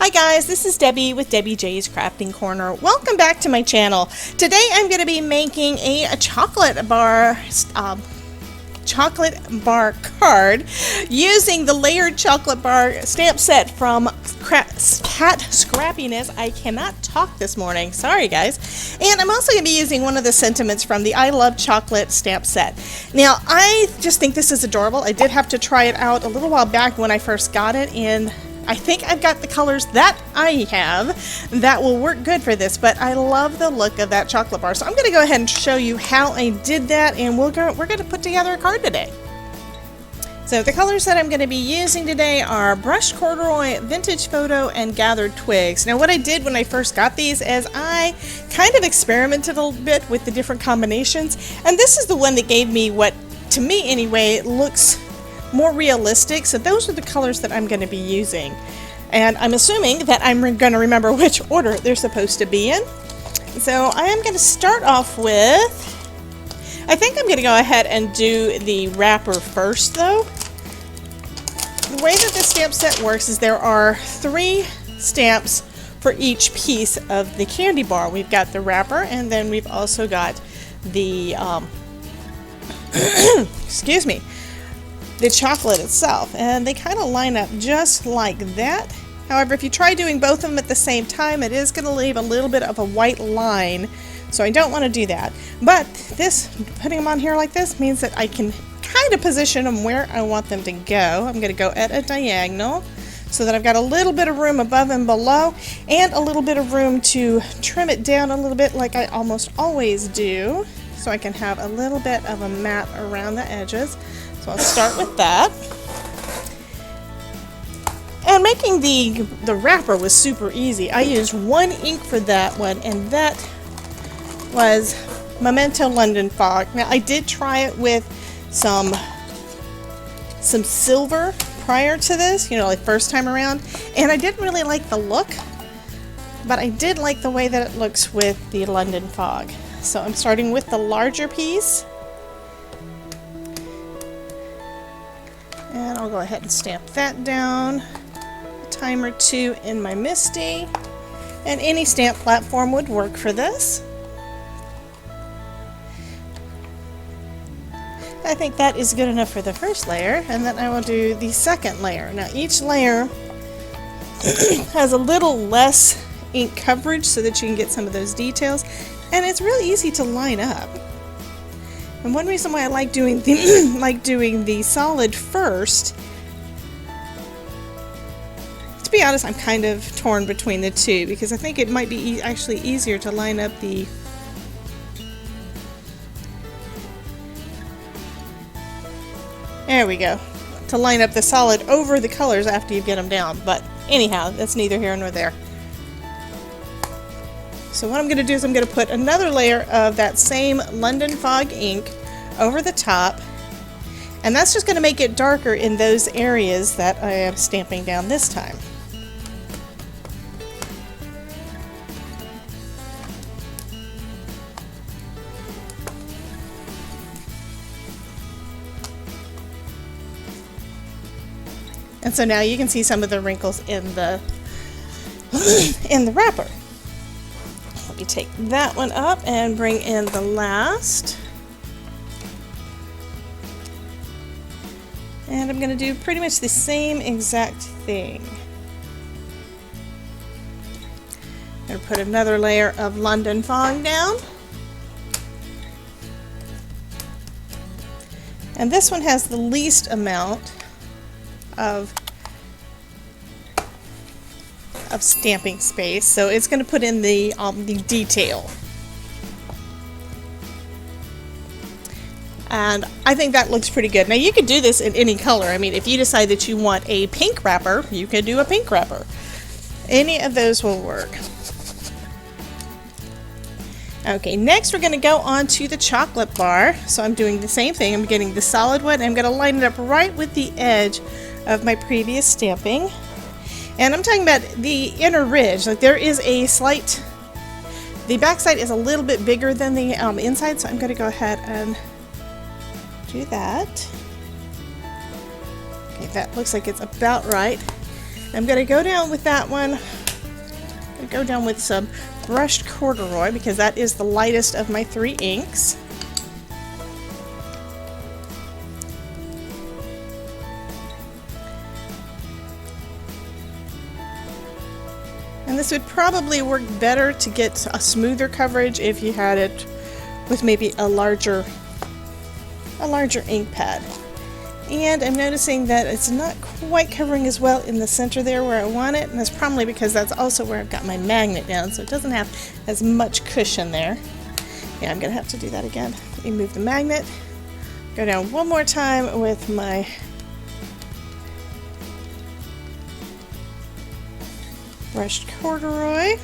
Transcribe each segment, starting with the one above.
Hi guys, this is Debbie with Debbie J's Crafting Corner. Welcome back to my channel. Today I'm going to be making a chocolate bar card using the layered chocolate bar stamp set from Kat Scrappiness. I cannot talk this morning, sorry guys. And I'm also going to be using one of the sentiments from the I Love Chocolate stamp set. Now I just think this is adorable. I did have to try it out a little while back when I first got it, and I think I've got the colors that I have that will work good for this, but I love the look of that chocolate bar. So I'm going to go ahead and show you how I did that, and we're going to put together a card today. So the colors that I'm going to be using today are Brushed Corduroy, Vintage Photo, and Gathered Twigs. Now what I did when I first got these is I kind of experimented a little bit with the different combinations, and this is the one that gave me what, to me anyway, looks more realistic. So those are the colors that I'm going to be using, and I'm assuming that I'm going to remember which order they're supposed to be in. So I am going to start off with, I think I'm going to go ahead and do the wrapper first though. The way that the stamp set works is there are 3 stamps for each piece of the candy bar. We've got the wrapper, and then we've also got the excuse me, the chocolate itself, and they kind of line up just like that. However, if you try doing both of them at the same time, it is going to leave a little bit of a white line, so I don't want to do that. But this, putting them on here like this, means that I can kind of position them where I want them to go. I'm going to go at a diagonal so that I've got a little bit of room above and below, and a little bit of room to trim it down a little bit like I almost always do, so I can have a little bit of a mat around the edges. So I'll start with that. And making the wrapper was super easy. I used 1 ink for that one, and that was Memento London Fog. Now I did try it with some silver prior to this, like first time around, and I didn't really like the look, but I did like the way that it looks with the London Fog. So I'm starting with the larger piece. And I'll go ahead and stamp that down, a time or 2 in my MISTI, and any stamp platform would work for this. I think that is good enough for the first layer, and then I will do the second layer. Now each layer has a little less ink coverage so that you can get some of those details, and it's really easy to line up. And one reason why I like doing the solid first, to be honest, I'm kind of torn between the two, because I think it might be actually easier to line up the there we go, to line up the solid over the colors after you get them down. But anyhow, that's neither here nor there. So what I'm going to do is I'm going to put another layer of that same London Fog ink over the top, and that's just going to make it darker in those areas that I am stamping down this time. And so now you can see some of the wrinkles in the in the wrapper. Let me take that one up and bring in the last. And I'm going to do pretty much the same exact thing. I'm going to put another layer of London Fog down. And this one has the least amount of stamping space, so it's going to put in the detail. And I think that looks pretty good. Now you could do this in any color. I mean, if you decide that you want a pink wrapper, you could do a pink wrapper. Any of those will work. Okay, next we're going to go on to the chocolate bar. So I'm doing the same thing. I'm getting the solid one, and I'm going to line it up right with the edge of my previous stamping. And I'm talking about the inner ridge. Like there is a slight, the back side is a little bit bigger than the inside, so I'm going to go ahead and do that. Okay, that looks like it's about right. I'm going to go down with that one. I'm going to go down with some brushed corduroy because that is the lightest of my 3 inks. And this would probably work better to get a smoother coverage if you had it with maybe a larger ink pad. And I'm noticing that it's not quite covering as well in the center there where I want it, and that's probably because that's also where I've got my magnet down, so it doesn't have as much cushion there. Yeah, I'm gonna have to do that again. Let me move the magnet, go down one more time with my brushed corduroy.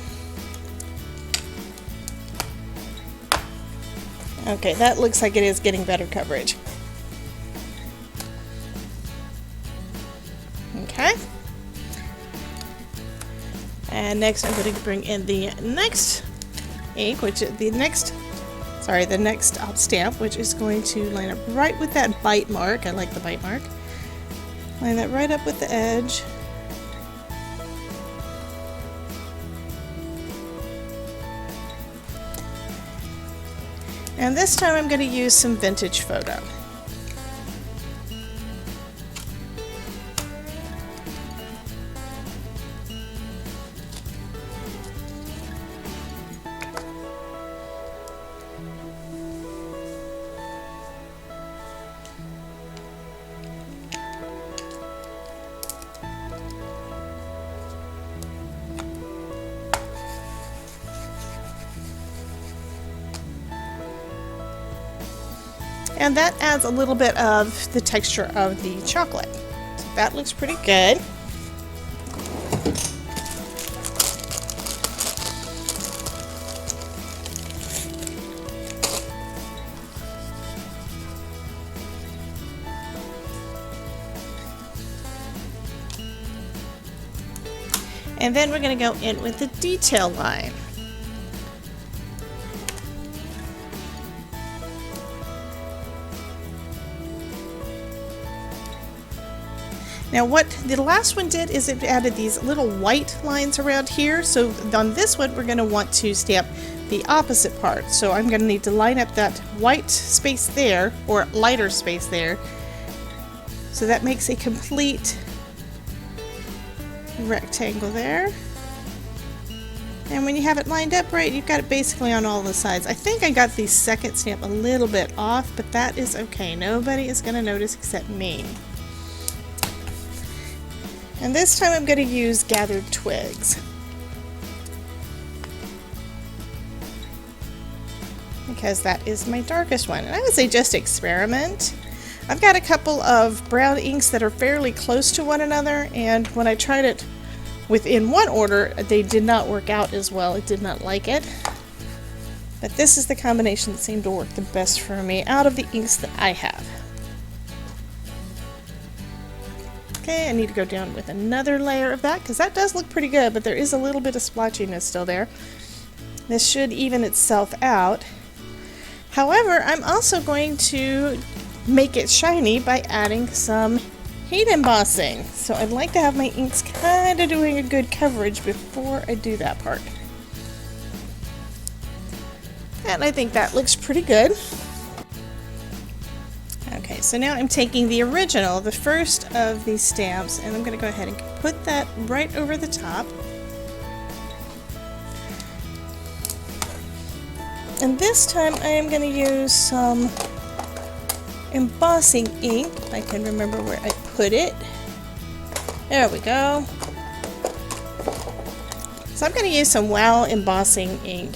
Okay, that looks like it is getting better coverage. Okay. And next I'm going to bring in the next ink, which is the next stamp, which is going to line up right with that bite mark. I like the bite mark. Line that right up with the edge. And this time I'm going to use some vintage photo. And that adds a little bit of the texture of the chocolate. So that looks pretty good. And then we're going to go in with the detail line. Now what the last one did is it added these little white lines around here, so on this one we're going to want to stamp the opposite part. So I'm going to need to line up that white space there, or lighter space there, so that makes a complete rectangle there. And when you have it lined up right, you've got it basically on all the sides. I think I got the second stamp a little bit off, but that is okay. Nobody is going to notice except me. And this time I'm going to use gathered twigs, because that is my darkest one. And I would say just experiment. I've got a couple of brown inks that are fairly close to one another, and when I tried it within one order, they did not work out as well. It did not like it. But this is the combination that seemed to work the best for me out of the inks that I have. Okay, I need to go down with another layer of that because that does look pretty good, but there is a little bit of splotchiness still there. This should even itself out. However, I'm also going to make it shiny by adding some heat embossing. So I'd like to have my inks kind of doing a good coverage before I do that part. And I think that looks pretty good. Okay, so now I'm taking the original, the first of these stamps, and I'm going to go ahead and put that right over the top. And this time I am going to use some embossing ink. I can remember where I put it. There we go. So I'm going to use some Wow embossing ink.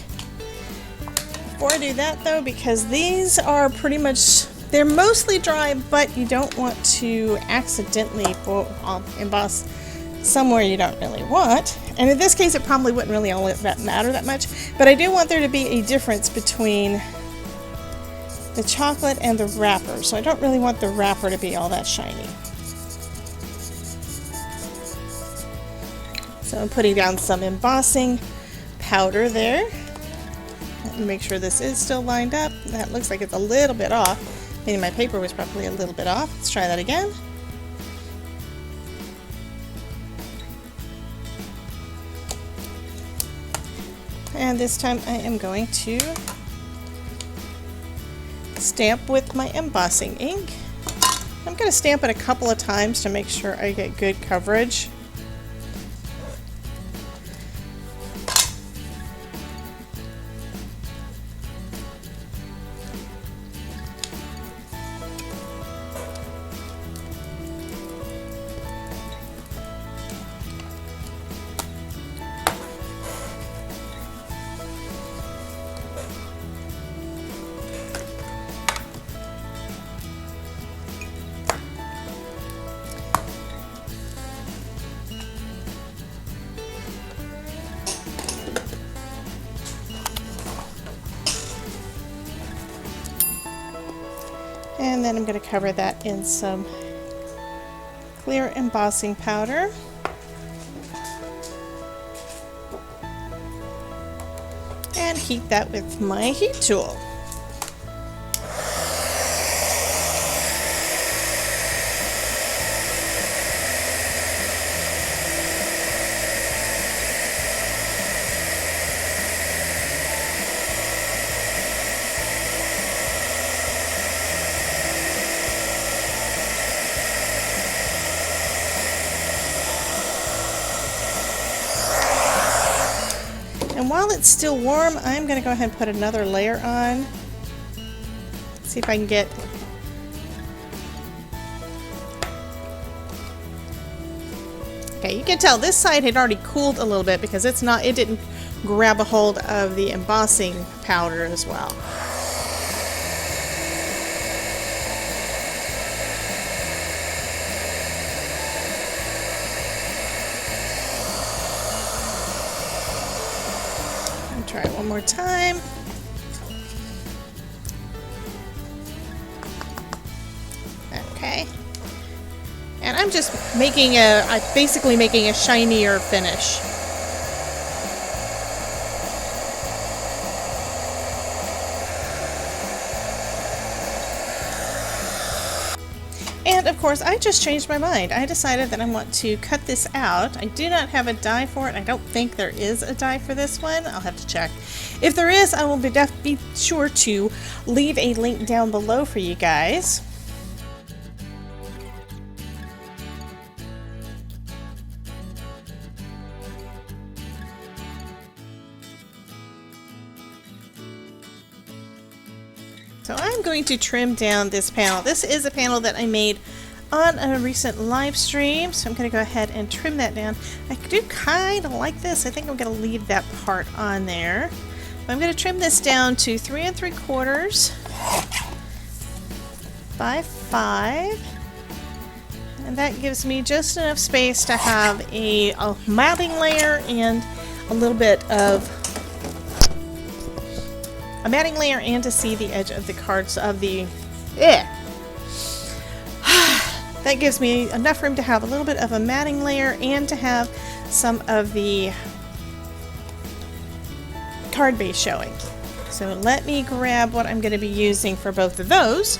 Before I do that though, because these are pretty much, they're mostly dry, but you don't want to accidentally emboss somewhere you don't really want. And in this case, it probably wouldn't really all that matter that much, but I do want there to be a difference between the chocolate and the wrapper. So I don't really want the wrapper to be all that shiny. So I'm putting down some embossing powder there. Let me make sure this is still lined up. That looks like it's a little bit off. Meaning my paper was probably a little bit off. Let's try that again. And this time I am going to stamp with my embossing ink. I'm going to stamp it a couple of times to make sure I get good coverage. And then I'm going to cover that in some clear embossing powder. And heat that with my heat tool. And while it's still warm, I'm going to go ahead and put another layer on. See if I can get okay, you can tell this side had already cooled a little bit because it didn't grab a hold of the embossing powder as well. Try it one more time. Okay. And I'm just basically making a shinier finish. And of course, I just changed my mind. I decided that I want to cut this out. I do not have a die for it. I don't think there is a die for this one. I'll have to check. If there is, I will be sure to leave a link down below for you guys. So I'm going to trim down this panel. This is a panel that I made on a recent live stream, so I'm going to go ahead and trim that down. I do kind of like this. I think I'm going to leave that part on there. I'm going to trim this down to 3 3/4 by 5, and that gives me just enough space to have a matting layer and a little bit of a matting layer and to see the edge of the cards of the that gives me enough room to have a little bit of a matting layer and to have some of the card base showing. So let me grab what I'm going to be using for both of those.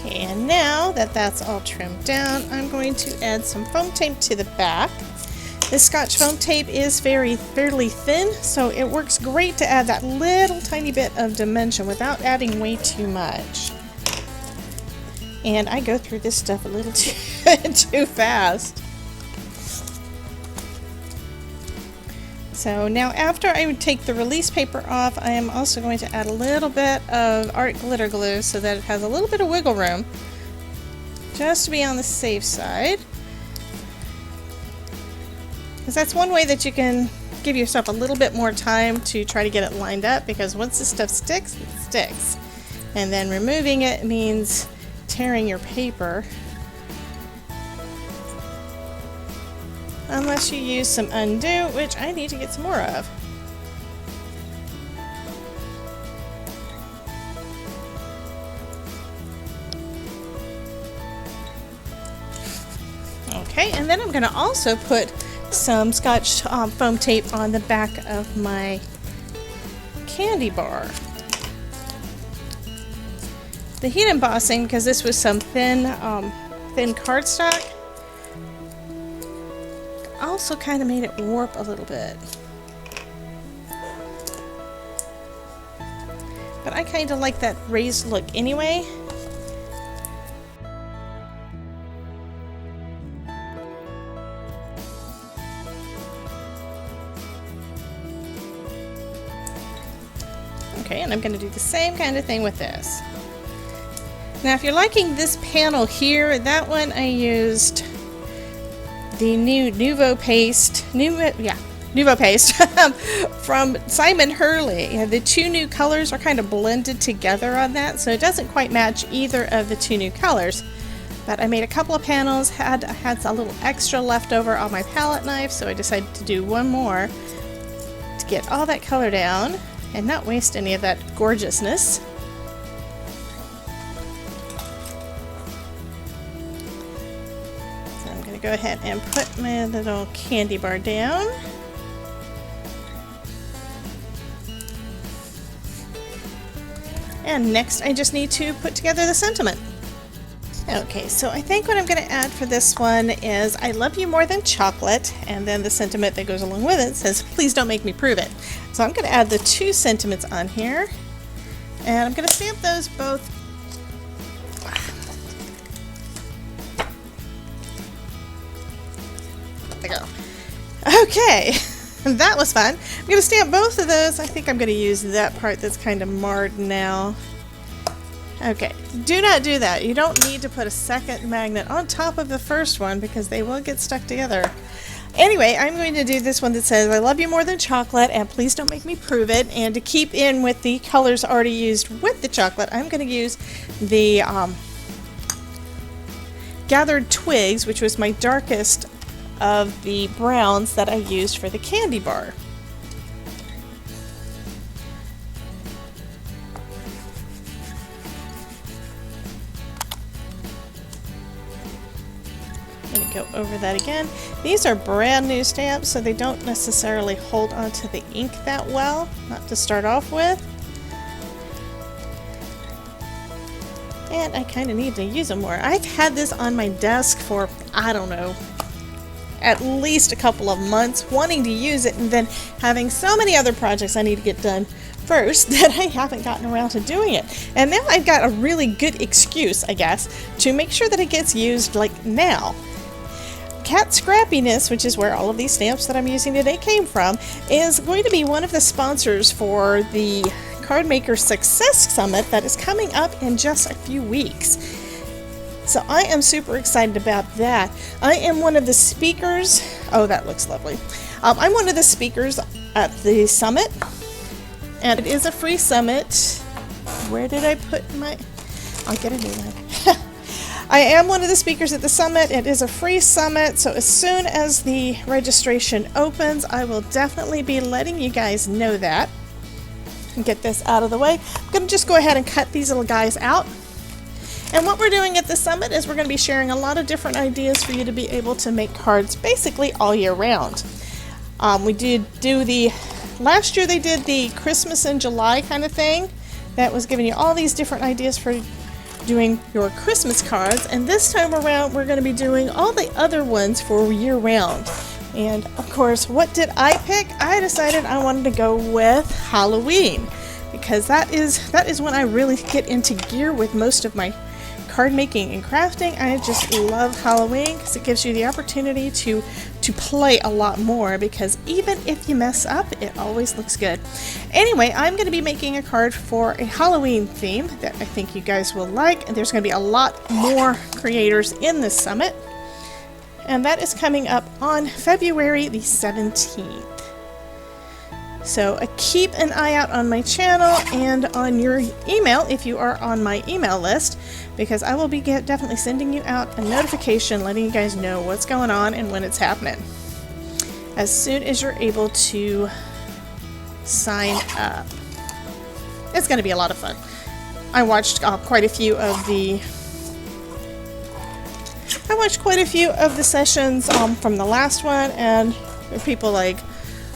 And now that that's all trimmed down, I'm going to add some foam tape to the back. This Scotch foam tape is fairly thin, so it works great to add that little tiny bit of dimension without adding way too much. And I go through this stuff a little too fast. So now after I would take the release paper off, I am also going to add a little bit of art glitter glue so that it has a little bit of wiggle room, just to be on the safe side. Because that's one way that you can give yourself a little bit more time to try to get it lined up, because once this stuff sticks, it sticks. And then removing it means tearing your paper. Unless you use some undo, which I need to get some more of. Okay, and then I'm going to also put some Scotch foam tape on the back of my candy bar. The heat embossing, because this was some thin cardstock, also kind of made it warp a little bit. But I kind of like that raised look anyway. Okay, and I'm going to do the same kind of thing with this. Now, if you're liking this panel here, that one I used the new Nuvo paste from Simon Hurley. The two new colors are kind of blended together on that, so it doesn't quite match either of the two new colors. But I made a couple of panels, had a little extra left over on my palette knife, so I decided to do one more to get all that color down and not waste any of that gorgeousness. So I'm going to go ahead and put my little candy bar down. And next I just need to put together the sentiment. Okay, so I think what I'm going to add for this one is I love you more than chocolate, and then the sentiment that goes along with it says please don't make me prove it. So I'm going to add the two sentiments on here, and I'm going to stamp those both. There we go. Okay, that was fun. I'm going to stamp both of those. I think I'm going to use that part that's kind of marred now. Okay, do not do that. You don't need to put a second magnet on top of the first one because they will get stuck together. Anyway, I'm going to do this one that says I love you more than chocolate and please don't make me prove it. And to keep in with the colors already used with the chocolate, I'm going to use the Gathered Twigs, which was my darkest of the browns that I used for the candy bar. Going to go over that again. These are brand new stamps, so they don't necessarily hold onto the ink that well, not to start off with. And I kind of need to use them more. I've had this on my desk for, I don't know, at least a couple of months, wanting to use it and then having so many other projects I need to get done first that I haven't gotten around to doing it. And now I've got a really good excuse, I guess, to make sure that it gets used like now. Kat Scrappiness, which is where all of these stamps that I'm using today came from, is going to be one of the sponsors for the Card Maker Success Summit that is coming up in just a few weeks. So I am super excited about that. I am one of the speakers. Oh, that looks lovely. I'm one of the speakers at the summit, and it is a free summit. Where did I put my... I'll get a new one. I am one of the speakers at the summit. It is a free summit, so as soon as the registration opens, I will definitely be letting you guys know that. And get this out of the way. I'm going to just go ahead and cut these little guys out. And what we're doing at the summit is we're going to be sharing a lot of different ideas for you to be able to make cards basically all year round. We did do the... Last year they did the Christmas in July kind of thing. That was giving you all these different ideas for doing your Christmas cards, and this time around we're going to be doing all the other ones for year round. And of course, what did I pick? I decided I wanted to go with Halloween because that is when I really get into gear with most of my card making and crafting. I just love Halloween because it gives you the opportunity to play a lot more, because even if you mess up, it always looks good. Anyway, I'm going to be making a card for a Halloween theme that I think you guys will like, and there's going to be a lot more creators in this summit, and that is coming up on February the 17th. So keep an eye out on my channel and on your email if you are on my email list, because I will be definitely sending you out a notification letting you guys know what's going on and when it's happening as soon as you're able to sign up. It's going to be a lot of fun. I watched quite a few of the sessions from the last one, and People like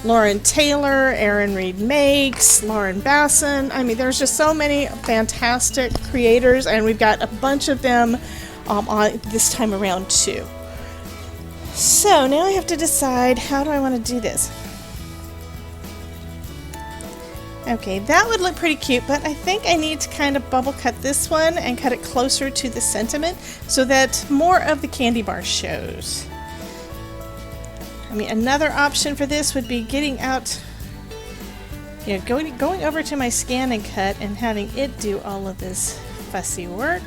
Lauren Taylor, Erin Reed Makes, Lauren Basson. I mean, there's just so many fantastic creators, and we've got a bunch of them on this time around too. So now I have to decide, how do I want to do this? Okay, that would look pretty cute, but I think I need to kind of bubble cut this one and cut it closer to the sentiment so that more of the candy bar shows. I mean, another option for this would be getting out, you know, going over to my scan and cut and having it do all of this fussy work.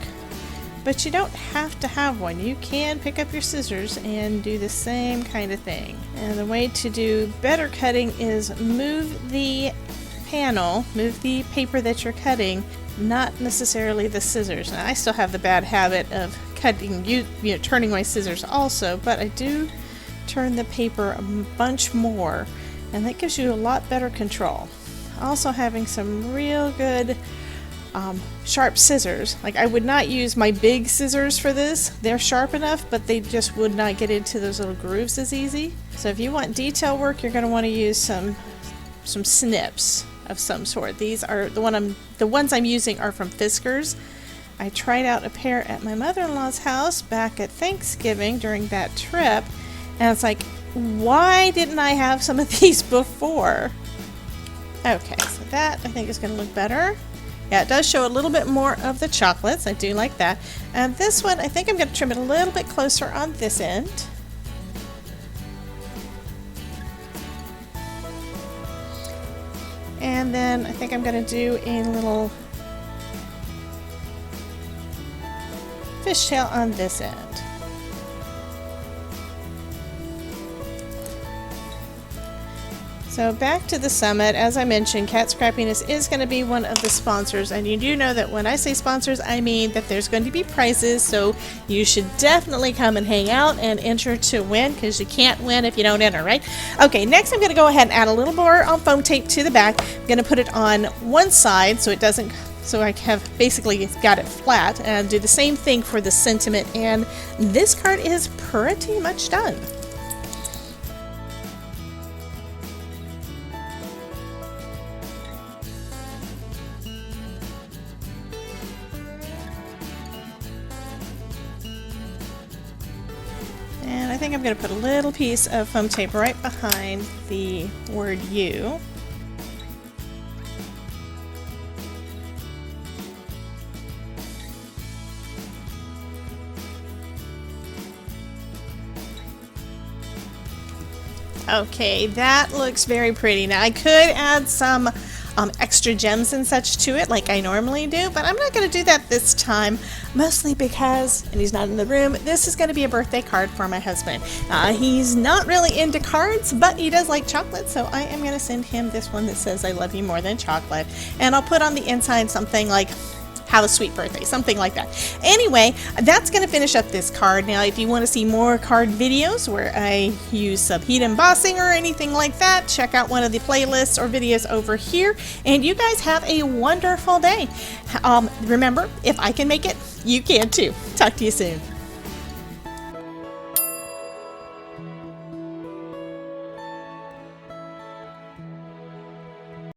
But you don't have to have one. You can pick up your scissors and do the same kind of thing. And the way to do better cutting is move the panel, move the paper that you're cutting, not necessarily the scissors. Now, I still have the bad habit of cutting, you know, turning my scissors also, but I do turn the paper a bunch more, and that gives you a lot better control. Also, having some real good sharp scissors. Like, I would not use my big scissors for this. They're sharp enough, but they just would not get into those little grooves as easy. So if you want detail work, you're going to want to use some snips of some sort. These are the ones I'm using are from Fiskars. I tried out a pair at my mother-in-law's house back at Thanksgiving during that trip, and it's like, why didn't I have some of these before? Okay, so that I think is going to look better. Yeah, it does show a little bit more of the chocolates. I do like that. And this one, I think I'm going to trim it a little bit closer on this end. And then I think I'm going to do a little fishtail on this end. So back to the summit, as I mentioned, Kat Scrappiness is going to be one of the sponsors, and you do know that when I say sponsors, I mean that there's going to be prizes, so you should definitely come and hang out and enter to win, because you can't win if you don't enter, right? Okay, next I'm going to go ahead and add a little more foam tape to the back. I'm going to put it on one side so it doesn't, so I have basically got it flat, and do the same thing for the sentiment, and this card is pretty much done. And I think I'm going to put a little piece of foam tape right behind the word U. Okay, that looks very pretty. Now I could add some extra gems and such to it like I normally do, but I'm not going to do that this time, mostly because, and he's not in the room, this is going to be a birthday card for my husband. He's not really into cards, but he does like chocolate, so I am going to send him this one that says I love you more than chocolate, and I'll put on the inside something like have a sweet birthday, something like that. Anyway, that's going to finish up this card. Now, if you want to see more card videos where I use some heat embossing or anything like that, check out one of the playlists or videos over here. And you guys have a wonderful day. Remember, if I can make it, you can too. Talk to you soon.